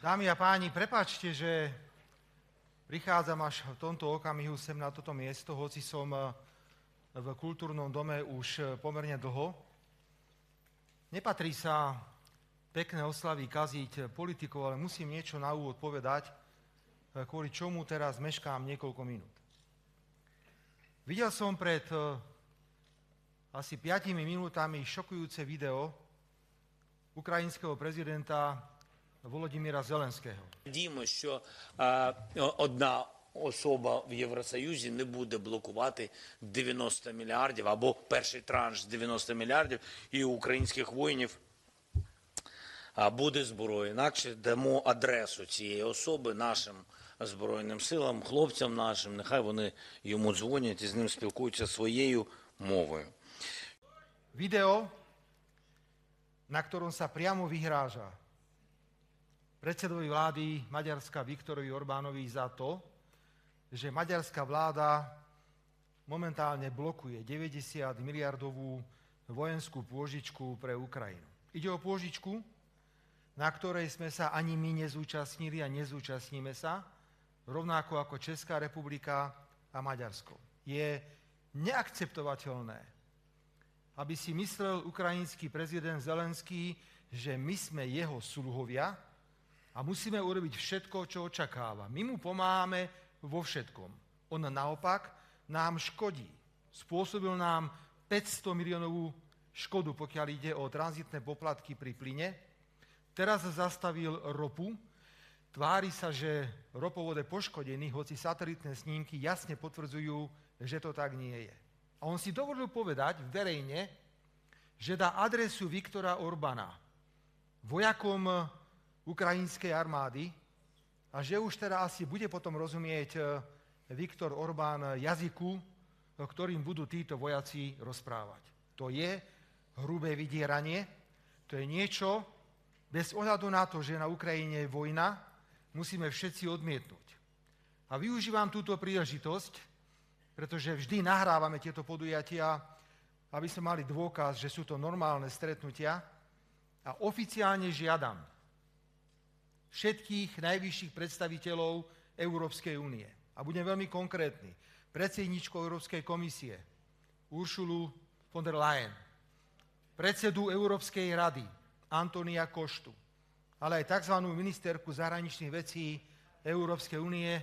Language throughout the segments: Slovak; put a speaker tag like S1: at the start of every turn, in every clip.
S1: Dámy a páni, prepáčte, že prichádzam až v tomto okamihu sem na toto miesto, hoci som v kultúrnom dome už pomerne dlho. Nepatrí sa pekné oslavy kaziť politikov, ale musím niečo na úvod povedať, kvôli čomu teraz meškám niekoľko minút. Videl som pred asi 5 minútami šokujúce video ukrajinského prezidenta Володимира Зеленського.
S2: Діємо, що одна особа в Євросоюзі не буде блокувати 90 мільярдів або перший транш 90 мільярдів і у українських воїнів буде зброя. Інакше дамо адресу цієї особи нашим Збройним силам, хлопцям нашим, нехай вони йому дзвонять і з ним спілкуються своєю мовою.
S1: Video, na ktorom sa priamo vyhráža predsedovi vlády Maďarska Viktorovi Orbánovi za to, že maďarská vláda momentálne blokuje 90 miliardovú vojenskú pôžičku pre Ukrajinu. Ide o pôžičku, na ktorej sme sa ani my nezúčastnili a nezúčastníme sa, rovnako ako Česká republika a Maďarsko. Je neakceptovateľné, aby si myslel ukrajinský prezident Zelenský, že my sme jeho sluhovia a musíme urobiť všetko, čo očakáva. My mu pomáhame vo všetkom. On naopak nám škodí. Spôsobil nám 500 miliónovú škodu, pokiaľ ide o tranzitné poplatky pri plyne. Teraz zastavil ropu. Tvári sa, že ropovod je poškodený, hoci satelitné snímky jasne potvrdzujú, že to tak nie je. A on si dovolil povedať verejne, že dá adresu Viktora Orbána vojakom ukrajinskej armády a že už teda asi bude potom rozumieť Viktor Orbán jazyku, ktorým budú títo vojaci rozprávať. To je hrubé vydieranie, to je niečo, bez ohľadu na to, že na Ukrajine je vojna, musíme všetci odmietnúť. A využívam túto príležitosť, pretože vždy nahrávame tieto podujatia, aby sme mali dôkaz, že sú to normálne stretnutia a oficiálne žiadam všetkých najvyšších predstaviteľov Európskej únie. A budem veľmi konkrétny. Predsedničku Európskej komisie Uršulu von der Leyen, predsedu Európskej rady Antonia Koštu, ale aj tzv. Ministerku zahraničných vecí Európskej únie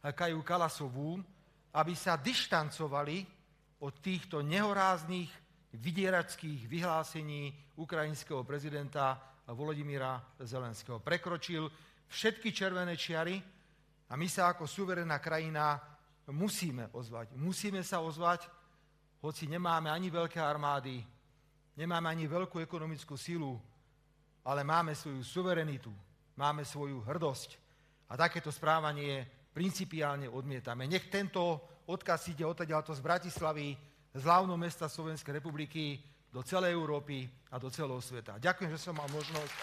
S1: Kaju Kalasovú, aby sa dištancovali od týchto nehoráznych, vydieračských vyhlásení ukrajinského prezidenta Volodymyra Zelenského. Prekročil všetky červené čiary a my sa ako suverénna krajina musíme ozvať. Musíme sa ozvať, hoci nemáme ani veľké armády, nemáme ani veľkú ekonomickú silu, ale máme svoju suverenitu, máme svoju hrdosť a takéto správanie principiálne odmietame. Nech tento odkaz ide odtiaľto z Bratislavy, z hlavného mesta Slovenskej republiky, do celej Európy a do celého sveta. Ďakujem, že som mal možnosť